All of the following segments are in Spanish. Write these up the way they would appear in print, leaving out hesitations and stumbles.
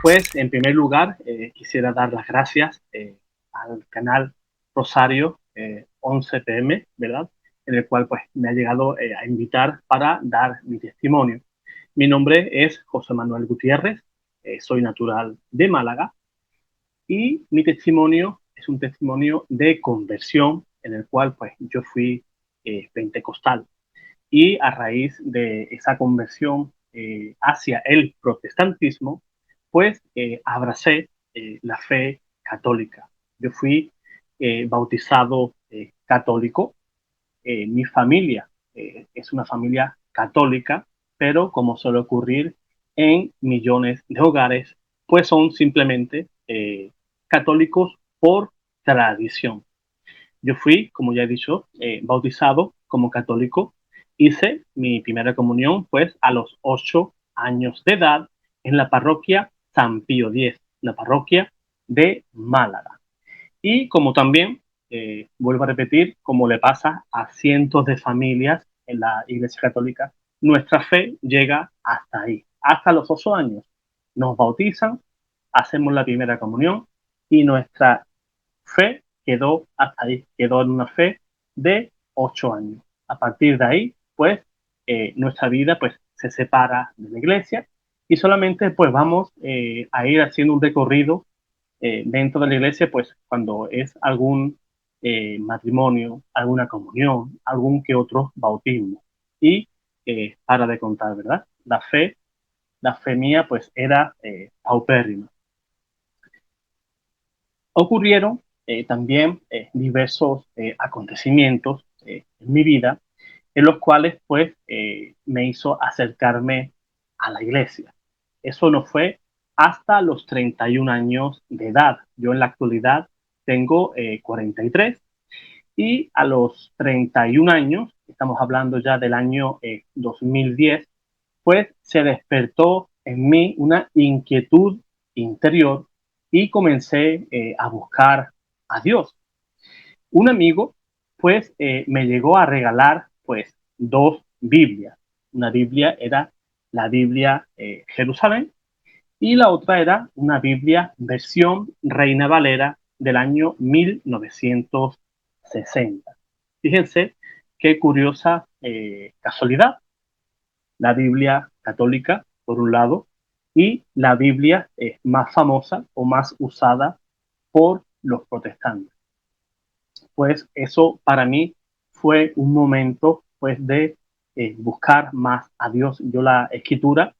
Pues en primer lugar, quisiera dar las gracias al canal Rosario 11 PM, ¿verdad? En el cual pues me ha llegado a invitar para dar mi testimonio. Mi nombre es José Manuel Gutiérrez, soy natural de Málaga y mi testimonio es un testimonio de conversión en el cual pues yo fui pentecostal y a raíz de esa conversión hacia el protestantismo, pues abracé la fe católica. Yo fui bautizado católico. Mi familia es una familia católica, pero como suele ocurrir en millones de hogares, pues son simplemente católicos por tradición. Yo fui, como ya he dicho, bautizado como católico. Hice mi primera comunión, pues, a los 8 años de edad en la parroquia San Pío X, la parroquia de Málaga. Y como también, vuelvo a repetir, como le pasa a cientos de familias en la Iglesia Católica, nuestra fe llega hasta ahí, hasta los 8 años. Nos bautizan, hacemos la primera comunión y nuestra fe quedó hasta ahí, quedó en una fe de 8 años. A partir de ahí, pues, nuestra vida pues se separa de la iglesia y solamente pues vamos a ir haciendo un recorrido dentro de la iglesia, pues cuando es algún matrimonio, alguna comunión, algún que otro bautismo. Y para de contar, ¿verdad? La fe mía pues era paupérrima. Ocurrieron también diversos acontecimientos en mi vida en los cuales pues me hizo acercarme a la iglesia. Eso no fue hasta los 31 años de edad. Yo en la actualidad tengo 43 y a los 31 años, estamos hablando ya del año 2010, pues se despertó en mí una inquietud interior y comencé a buscar a Dios. Un amigo, pues, me llegó a regalar, pues, dos Biblias. Una Biblia era la Biblia Jerusalén y la otra era una Biblia versión Reina Valera del año 1960. Fíjense qué curiosa casualidad. La Biblia católica, por un lado, y la Biblia más famosa o más usada por los protestantes. Pues eso para mí fue un momento pues de buscar más a Dios. Yo la escritura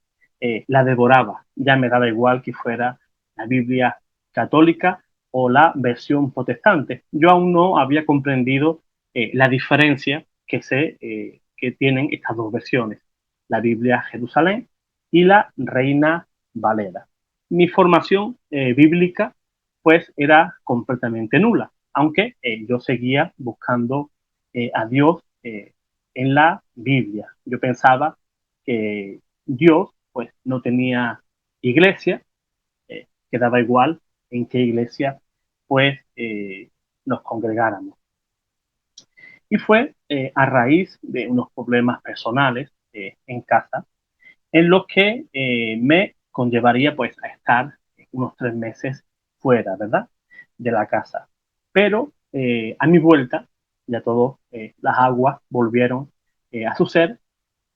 la devoraba, ya me daba igual que fuera la Biblia católica o la versión protestante. Yo aún no había comprendido la diferencia que tienen estas dos versiones, la Biblia Jerusalén y la Reina Valera. Mi formación bíblica pues era completamente nula, aunque yo seguía buscando a Dios en la Biblia. Yo pensaba que Dios pues no tenía iglesia, que daba igual en qué iglesia pues nos congregáramos. Y fue a raíz de unos problemas personales en casa en los que me conllevaría pues a estar unos 3 meses fuera, ¿verdad? De la casa. Pero a mi vuelta, ya todo, las aguas volvieron a su ser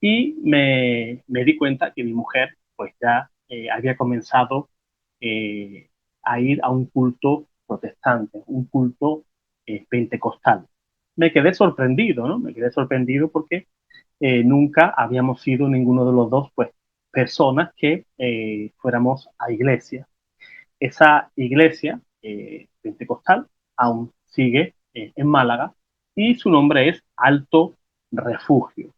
y me di cuenta que mi mujer pues ya había comenzado eh, a ir a un culto protestante, un culto pentecostal. Me quedé sorprendido, ¿no? Me quedé sorprendido porque nunca habíamos sido ninguno de los dos, pues, personas que fuéramos a iglesia. Esa iglesia pentecostal aún sigue en Málaga y su nombre es Alto Refugio.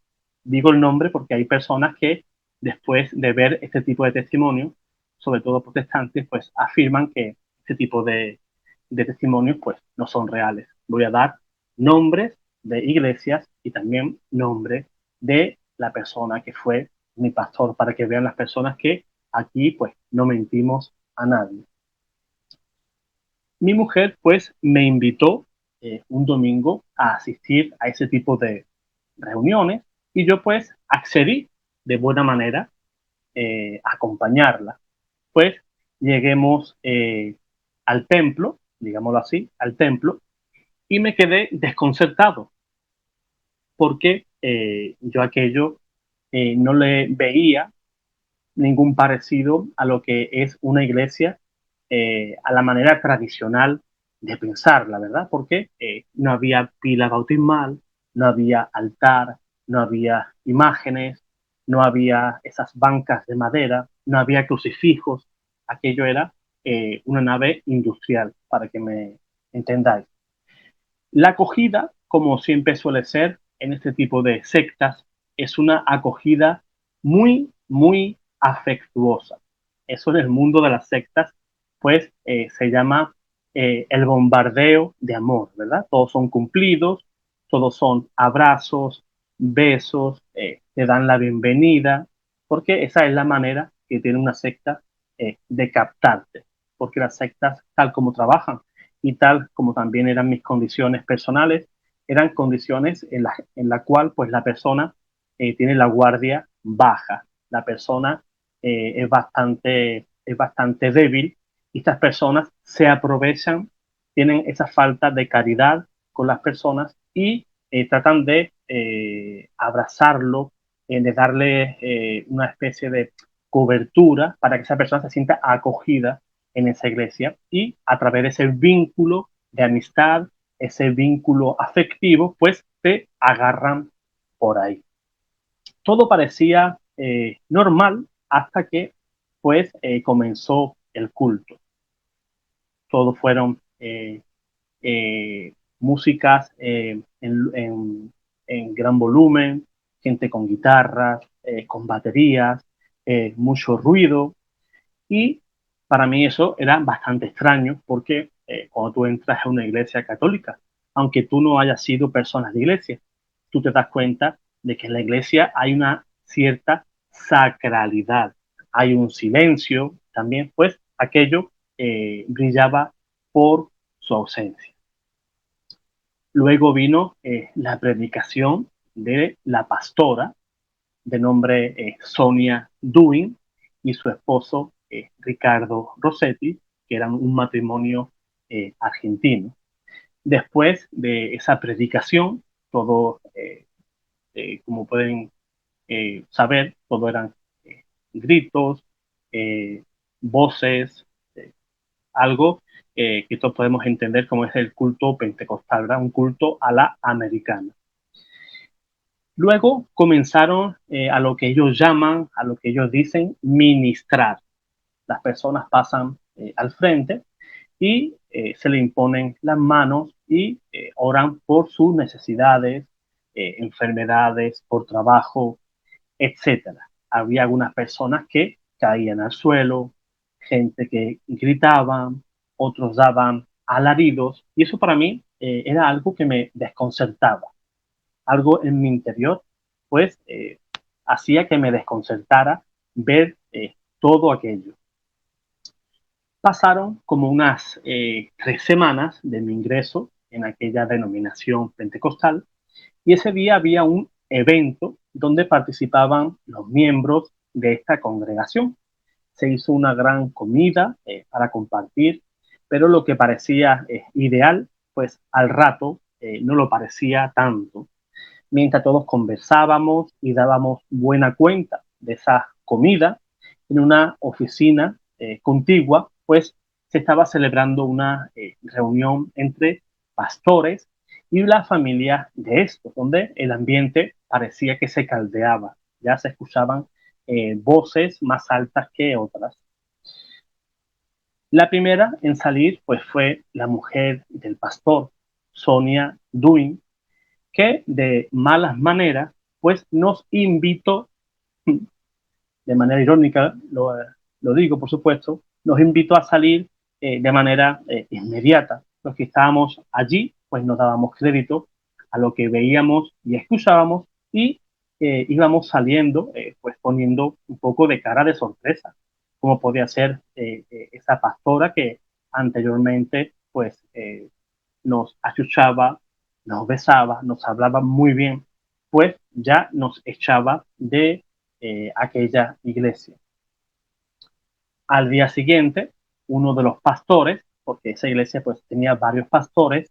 Digo el nombre porque hay personas que después de ver este tipo de testimonios, sobre todo protestantes, pues afirman que este tipo de testimonios pues no son reales. Voy a dar nombres de iglesias y también nombre de la persona que fue mi pastor para que vean las personas que aquí pues no mentimos a nadie. Mi mujer pues me invitó un domingo a asistir a ese tipo de reuniones y yo pues accedí de buena manera a acompañarla. Pues lleguemos al templo, digámoslo así, al templo, y me quedé desconcertado porque yo aquello no le veía ningún parecido a lo que es una iglesia, a la manera tradicional de pensar, la verdad, porque no había pila bautismal, no había altar, no había imágenes, no había esas bancas de madera, no había crucifijos, aquello era una nave industrial, para que me entendáis. La acogida, como siempre suele ser en este tipo de sectas, es una acogida muy, muy afectuosa. Eso en el mundo de las sectas, pues se llama el bombardeo de amor, ¿verdad? Todos son cumplidos, todos son abrazos, besos, te dan la bienvenida, porque esa es la manera que tiene una secta de captarte, porque las sectas, tal como trabajan, y tal como también eran mis condiciones personales, eran condiciones en la cual pues la persona tiene la guardia baja, la persona es bastante débil y estas personas se aprovechan, tienen esa falta de caridad con las personas y tratan de abrazarlo, de darle una especie de cobertura para que esa persona se sienta acogida en esa iglesia y a través de ese vínculo de amistad, ese vínculo afectivo, pues te agarran por ahí. Todo parecía normal hasta que pues comenzó el culto. Todos fueron músicas en gran volumen, gente con guitarras, con baterías, mucho ruido, y para mí eso era bastante extraño porque cuando tú entras a una iglesia católica, aunque tú no hayas sido persona de iglesia, tú te das cuenta de que en la iglesia hay una cierta sacralidad, hay un silencio también, pues aquello brillaba por su ausencia. Luego vino la predicación de la pastora de nombre Sonia Duin y su esposo Ricardo Rossetti, que eran un matrimonio argentino. Después de esa predicación, todo, como pueden saber, todo eran gritos, eh, voces, eh, algo que todos podemos entender como es el culto pentecostal, ¿verdad? Un culto a la americana. Luego comenzaron a lo que ellos llaman, a lo que ellos dicen, ministrar. Las personas pasan al frente y se le imponen las manos y oran por sus necesidades, enfermedades, por trabajo, etcétera. Había algunas personas que caían al suelo, gente que gritaban, otros daban alaridos, y eso para mí era algo que me desconcertaba, algo en mi interior, pues hacía que me desconcertara ver todo aquello. Pasaron como unas 3 semanas de mi ingreso en aquella denominación pentecostal y ese día había un evento donde participaban los miembros de esta congregación. Se hizo una gran comida para compartir, pero lo que parecía ideal, pues al rato no lo parecía tanto. Mientras todos conversábamos y dábamos buena cuenta de esa comida, en una oficina contigua, pues se estaba celebrando una reunión entre pastores y la familia de estos, donde el ambiente parecía que se caldeaba, ya se escuchaban voces más altas que otras. La primera en salir pues fue la mujer del pastor, Sonia Duin, que de malas maneras pues nos invitó, de manera irónica lo digo por supuesto, nos invitó a salir de manera inmediata. Los que estábamos allí pues nos dábamos crédito a lo que veíamos y escuchábamos y íbamos saliendo pues poniendo un poco de cara de sorpresa, como podía ser esa pastora que anteriormente pues nos achuchaba, nos besaba, nos hablaba muy bien, pues ya nos echaba de aquella iglesia. Al día siguiente, uno de los pastores, porque esa iglesia pues tenía varios pastores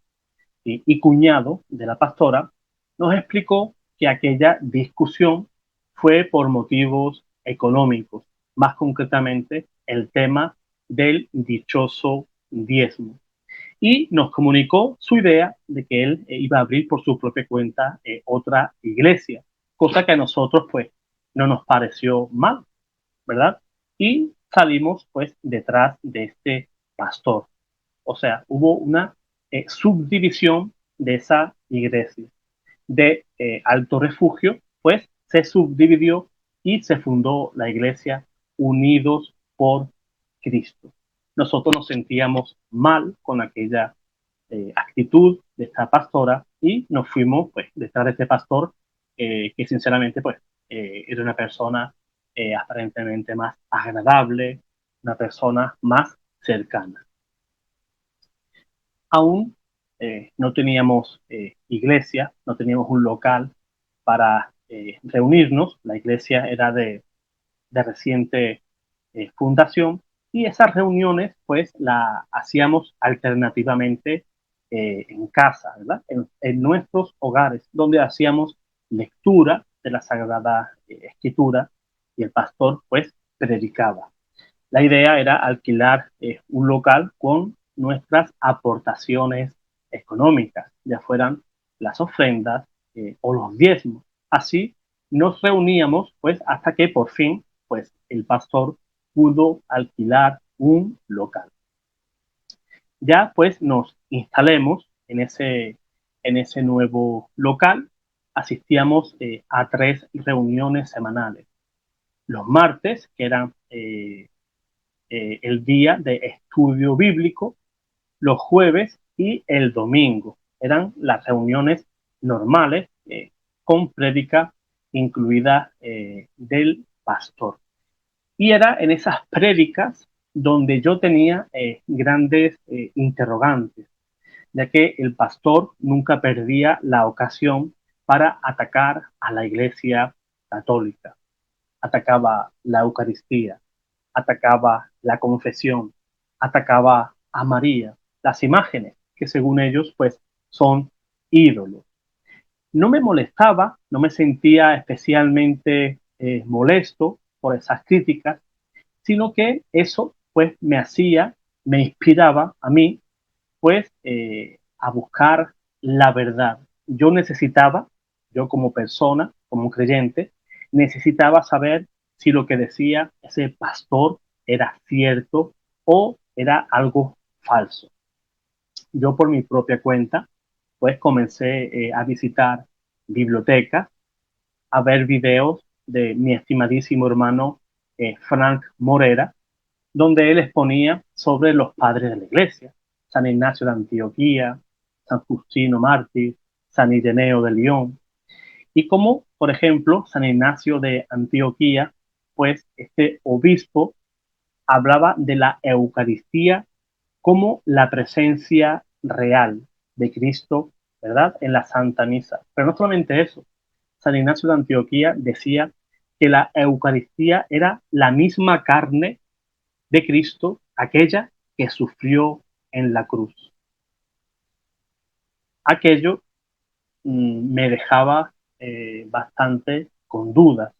y cuñado de la pastora, nos explicó que aquella discusión fue por motivos económicos, más concretamente el tema del dichoso diezmo. Y nos comunicó su idea de que él iba a abrir por su propia cuenta otra iglesia, cosa que a nosotros pues no nos pareció mal, ¿verdad? Y salimos pues detrás de este pastor. O sea, hubo una subdivisión de esa iglesia. De Alto Refugio, pues se subdividió y se fundó la iglesia Unidos por Cristo. Nosotros nos sentíamos mal con aquella actitud de esta pastora y nos fuimos pues detrás de este pastor que sinceramente pues era una persona aparentemente más agradable, una persona más cercana. Aún no teníamos iglesia, no teníamos un local para reunirnos. La iglesia era de reciente fundación y esas reuniones pues las hacíamos alternativamente en casa, ¿verdad? En nuestros hogares, donde hacíamos lectura de la Sagrada Escritura y el pastor pues predicaba. La idea era alquilar un local con nuestras aportaciones económicas, ya fueran las ofrendas o los diezmos. Así nos reuníamos pues hasta que por fin pues el pastor pudo alquilar un local. Ya pues nos instalemos en ese nuevo local, asistíamos a 3 reuniones semanales. Los martes, que eran el día de estudio bíblico, los jueves y el domingo. Eran las reuniones normales con prédica incluida del pastor. Y era en esas prédicas donde yo tenía grandes interrogantes, ya que el pastor nunca perdía la ocasión para atacar a la iglesia católica. Atacaba la Eucaristía, atacaba la confesión, atacaba a María, las imágenes que según ellos pues son ídolos. No me molestaba, no me sentía especialmente molesto por esas críticas, sino que eso pues me inspiraba a mí pues a buscar la verdad. Yo necesitaba, yo como persona, como creyente, necesitaba saber si lo que decía ese pastor era cierto o era algo falso. Yo por mi propia cuenta, pues comencé a visitar bibliotecas, a ver videos de mi estimadísimo hermano Frank Morera, donde él exponía sobre los padres de la iglesia, San Ignacio de Antioquía, San Justino Mártir, San Ireneo de León, y como, por ejemplo, San Ignacio de Antioquía, pues este obispo hablaba de la Eucaristía como la presencia real de Cristo, ¿verdad? En la Santa Misa. Pero no solamente eso, San Ignacio de Antioquía decía que la Eucaristía era la misma carne de Cristo, aquella que sufrió en la cruz. Aquello me dejaba bastante con dudas,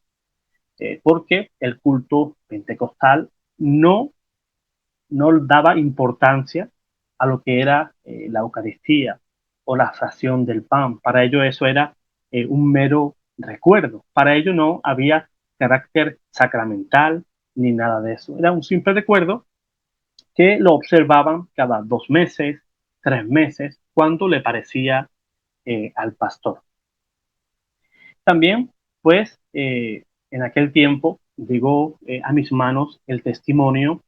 porque el culto pentecostal no, no daba importancia a lo que era la Eucaristía o la fracción del pan. Para ello eso era un mero recuerdo. Para ello no había carácter sacramental ni nada de eso. Era un simple recuerdo que lo observaban cada 2 meses, 3 meses, cuando le parecía al pastor. También, pues, en aquel tiempo llegó a mis manos el testimonio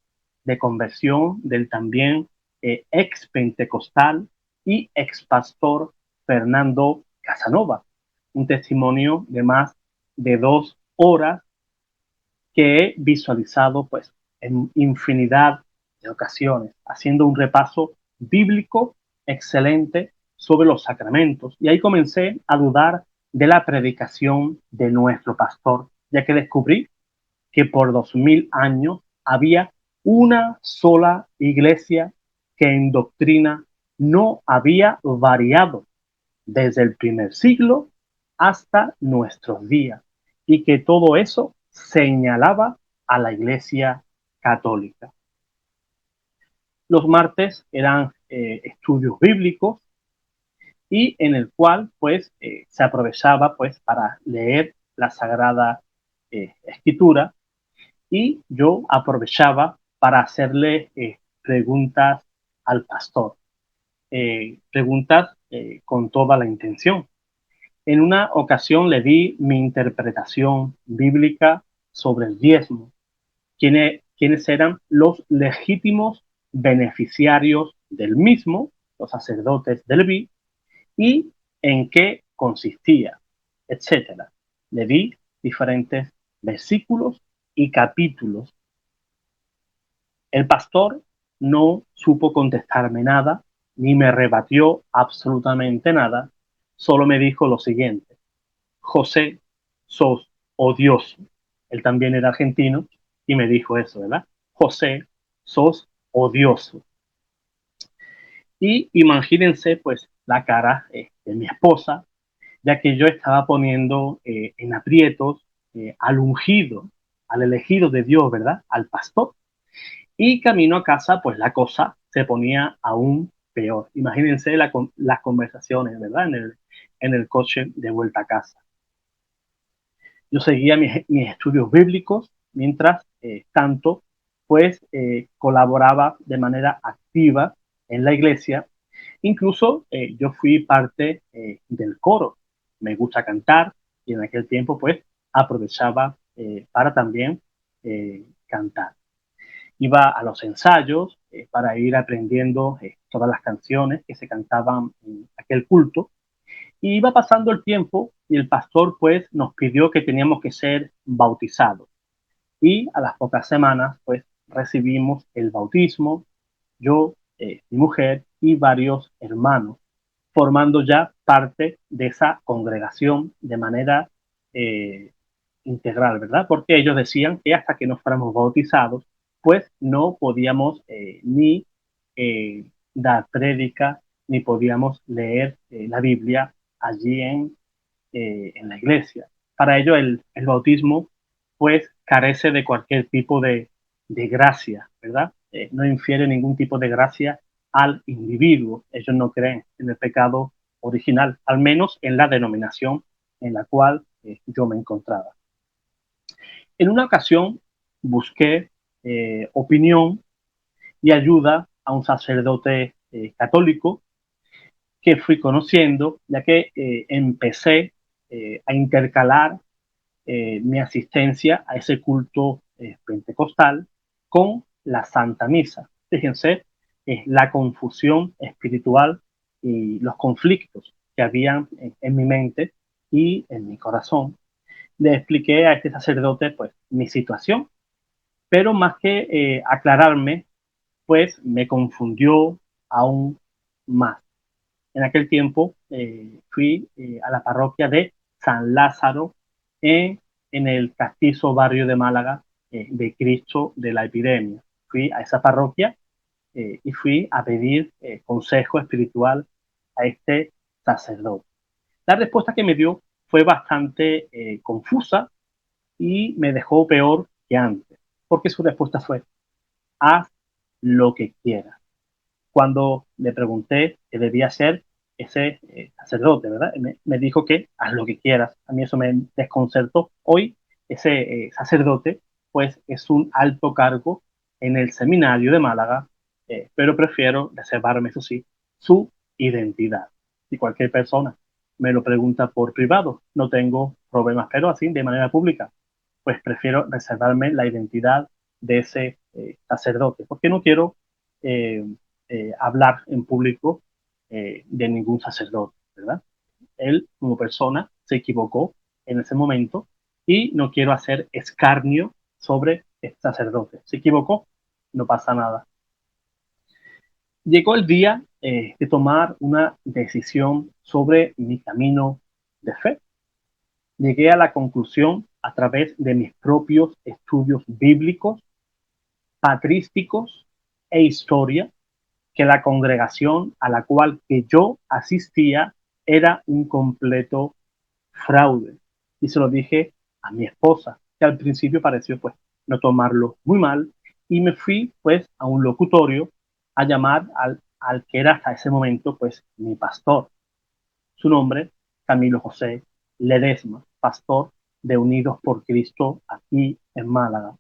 de conversión del también ex pentecostal y ex pastor Fernando Casanova, un testimonio de más de 2 horas que he visualizado pues en infinidad de ocasiones, haciendo un repaso bíblico excelente sobre los sacramentos. Y ahí comencé a dudar de la predicación de nuestro pastor, ya que descubrí que por 2000 años había una sola iglesia que en doctrina no había variado desde el primer siglo hasta nuestros días y que todo eso señalaba a la Iglesia Católica. Los martes eran estudios bíblicos y en el cual pues se aprovechaba pues para leer la Sagrada Escritura, y yo aprovechaba para hacerle preguntas al pastor, preguntas con toda la intención. En una ocasión le di mi interpretación bíblica sobre el diezmo, quiénes eran los legítimos beneficiarios del mismo, los sacerdotes del Leví, y en qué consistía, etcétera. Le di diferentes versículos y capítulos. El pastor no supo contestarme nada, ni me rebatió absolutamente nada, solo me dijo lo siguiente: José, sos odioso. Él también era argentino y me dijo eso, ¿verdad? José, sos odioso. Y imagínense pues la cara de mi esposa, ya que yo estaba poniendo en aprietos al ungido, al elegido de Dios, ¿verdad? Al pastor. Y camino a casa, pues la cosa se ponía aún peor. Imagínense las conversaciones, ¿verdad? En el coche de vuelta a casa. Yo seguía mis estudios bíblicos mientras tanto, pues colaboraba de manera activa en la iglesia. Incluso yo fui parte del coro. Me gusta cantar y en aquel tiempo pues aprovechaba para también cantar. Iba a los ensayos para ir aprendiendo todas las canciones que se cantaban en aquel culto. Y iba pasando el tiempo y el pastor pues nos pidió que teníamos que ser bautizados. Y a las pocas semanas pues recibimos el bautismo, yo, mi mujer y varios hermanos, formando ya parte de esa congregación de manera eh, integral, ¿verdad? Porque ellos decían que hasta que no fuéramos bautizados, pues no podíamos ni dar prédica, ni podíamos leer la Biblia allí en la iglesia. Para ello el bautismo pues carece de cualquier tipo de gracia, ¿verdad? No infiere ningún tipo de gracia al individuo. Ellos no creen en el pecado original, al menos en la denominación en la cual yo me encontraba. En una ocasión busqué opinión y ayuda a un sacerdote católico que fui conociendo, ya que empecé a intercalar mi asistencia a ese culto pentecostal con la Santa Misa. Fíjense la confusión espiritual y los conflictos que habían en mi mente y en mi corazón. Le expliqué a este sacerdote pues mi situación, pero más que aclararme, pues me confundió aún más. En aquel tiempo fui a la parroquia de San Lázaro en el castizo barrio de Málaga de Cristo de la Epidemia. Fui a esa parroquia y fui a pedir consejo espiritual a este sacerdote. La respuesta que me dio fue bastante confusa y me dejó peor que antes, porque su respuesta fue: haz lo que quieras. Cuando le pregunté qué debía hacer, ese sacerdote, ¿verdad? Me dijo que haz lo que quieras. A mí eso me desconcertó. Hoy ese sacerdote, pues es un alto cargo en el seminario de Málaga, pero prefiero reservarme, eso sí, su identidad. Si cualquier persona me lo pregunta por privado, no tengo problemas, pero así de manera pública, pues prefiero reservarme la identidad de ese sacerdote, porque no quiero eh, hablar en público de ningún sacerdote, ¿verdad? Él como persona se equivocó en ese momento y no quiero hacer escarnio sobre este sacerdote. Se equivocó, no pasa nada. Llegó el día de tomar una decisión sobre mi camino de fe. Llegué a la conclusión a través de mis propios estudios bíblicos patrísticos e historia, que la congregación a la cual que yo asistía era un completo fraude. Y se lo dije a mi esposa, que al principio pareció pues no tomarlo muy mal, y me fui pues a un locutorio a llamar al que era hasta ese momento pues mi pastor. Su nombre, Camilo José Ledesma, pastor de Unidos por Cristo aquí en Málaga.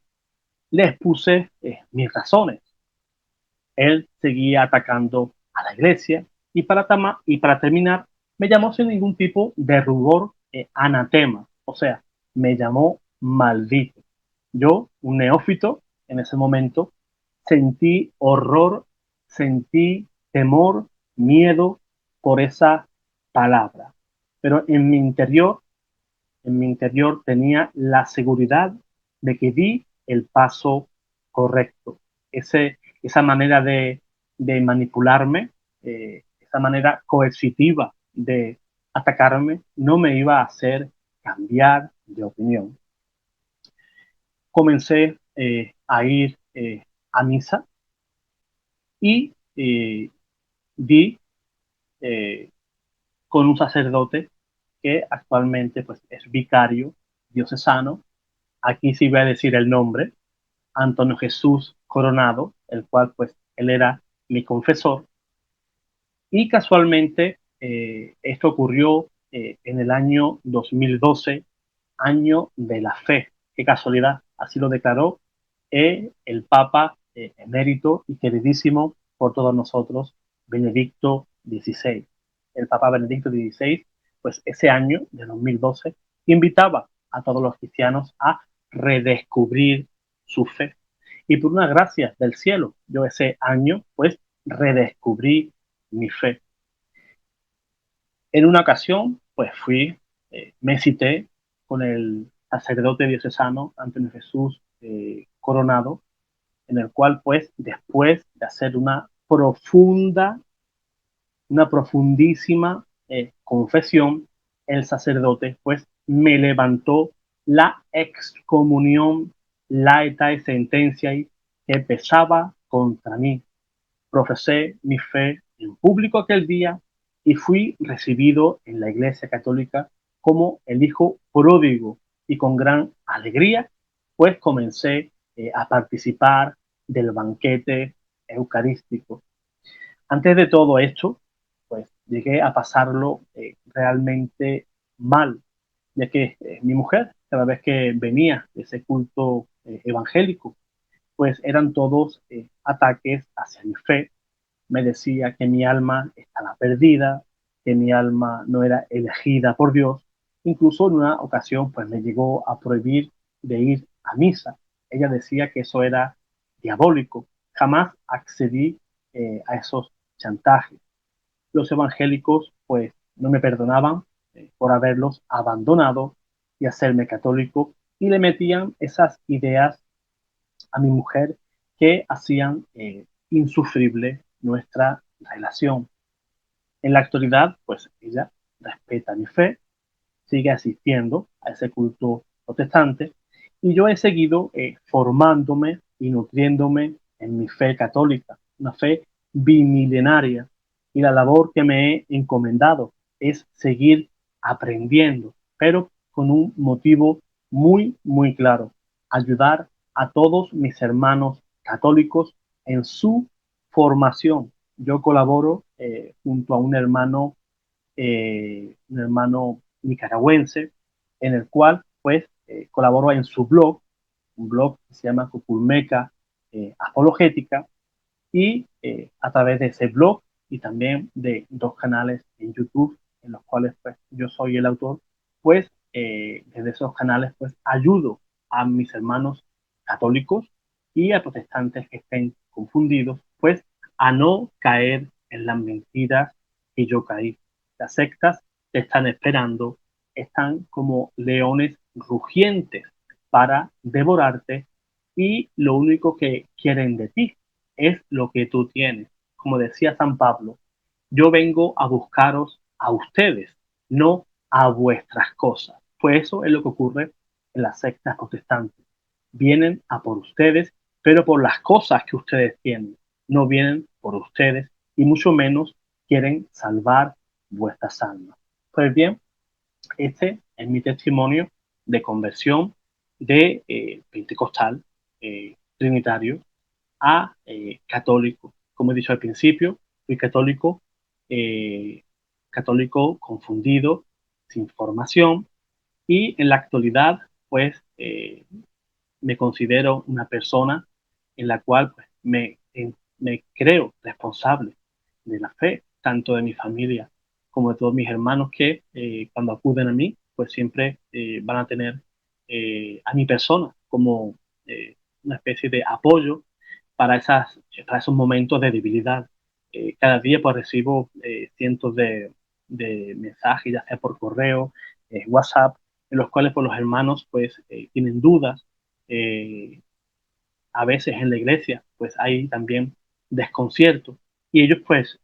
Le expuse mis razones. Él seguía atacando a la iglesia y para terminar me llamó sin ningún tipo de rubor anatema, o sea, me llamó maldito. Yo, un neófito, en ese momento sentí horror, sentí temor, miedo por esa palabra. Pero en mi interior tenía la seguridad de que di el paso correcto. Esa manera de manipularme, esa manera coercitiva de atacarme, no me iba a hacer cambiar de opinión. Comencé a ir a misa y di eh, con un sacerdote que actualmente pues, es vicario diocesano. Aquí sí voy a decir el nombre, Antonio Jesús Coronado, el cual pues él era mi confesor. Y casualmente esto ocurrió en el año 2012, año de la fe. Qué casualidad, así lo declaró el Papa emérito y queridísimo por todos nosotros, Benedicto XVI. El Papa Benedicto XVI, pues ese año de 2012, invitaba a todos los cristianos a redescubrir su fe. Y por una gracia del cielo, yo ese año, pues redescubrí mi fe. En una ocasión, pues me cité con el sacerdote diocesano Antonio Jesús Coronado, en el cual, pues, después de hacer una profundísima confesión, el sacerdote, pues, me levantó la excomunión, la eta y sentencia que pesaba contra mí. Profesé mi fe en público aquel día y fui recibido en la Iglesia Católica como el hijo pródigo y con gran alegría, pues comencé a participar del banquete eucarístico. Antes de todo esto, pues llegué a pasarlo realmente mal, ya que mi mujer, cada vez que venía de ese culto evangélico, pues eran todos ataques hacia mi fe. Me decía que mi alma estaba perdida, que mi alma no era elegida por Dios. Incluso en una ocasión, pues me llegó a prohibir de ir a misa. Ella decía que eso era diabólico. Jamás accedí a esos chantajes. Los evangélicos, pues, no me perdonaban por haberlos abandonado y hacerme católico y le metían esas ideas a mi mujer que hacían insufrible nuestra relación. En la actualidad, pues ella respeta mi fe, sigue asistiendo a ese culto protestante y yo he seguido formándome y nutriéndome en mi fe católica, una fe bimilenaria, y la labor que me he encomendado es seguir aprendiendo, pero con un motivo muy claro: ayudar a todos mis hermanos católicos en su formación. Yo colaboro junto a un hermano nicaragüense, en el cual pues colaboró en su blog, un blog que se llama Cuculmeca Apologética, y a través de ese blog y también de dos canales en YouTube, en los cuales pues yo soy el autor, pues desde esos canales pues ayudo a mis hermanos católicos y a protestantes que estén confundidos, pues a no caer en las mentiras que yo caí. Las sectas te están esperando, están como leones rugientes para devorarte y lo único que quieren de ti es lo que tú tienes. Como decía San Pablo, yo vengo a buscaros a ustedes, no a vuestras cosas. Pues eso es lo que ocurre en las sectas protestantes. Vienen a por ustedes pero por las cosas que ustedes tienen. No vienen por ustedes y mucho menos quieren salvar vuestras almas. Pues bien, este es mi testimonio de conversión de pentecostal, trinitario, a católico. Como he dicho al principio, fui católico, eh, católico confundido, sin formación, y en la actualidad, pues, me considero una persona en la cual pues, me creo responsable de la fe, tanto de mi familia como de todos mis hermanos que cuando acuden a mí, pues siempre van a tener a mi persona como una especie de apoyo para esos momentos de debilidad. Cada día pues recibo cientos de mensajes, ya sea por correo, WhatsApp, en los cuales pues, los hermanos pues tienen dudas. eh, a veces en la iglesia pues hay también desconcierto y ellos pues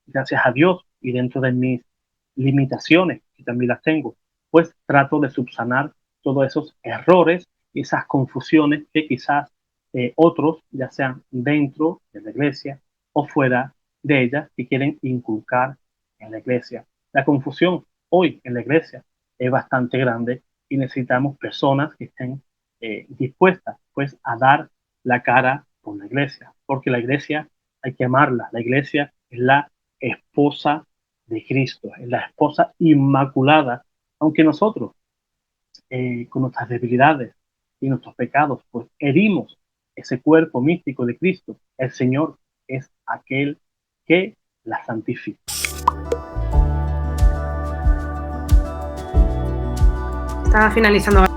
gracias a Dios y dentro de mis limitaciones, que también las tengo, pues trato de subsanar todos esos errores y esas confusiones que quizás otros, ya sean dentro de la iglesia o fuera de ella, que quieren inculcar en la iglesia. La confusión hoy en la iglesia es bastante grande y necesitamos personas que estén dispuestas pues a dar la cara por la iglesia, porque la iglesia hay que amarla, la iglesia es la esposa de Cristo, es la esposa inmaculada, aunque nosotros con nuestras debilidades y nuestros pecados pues herimos ese cuerpo místico de Cristo, el Señor es aquel que la santifica. Está finalizando.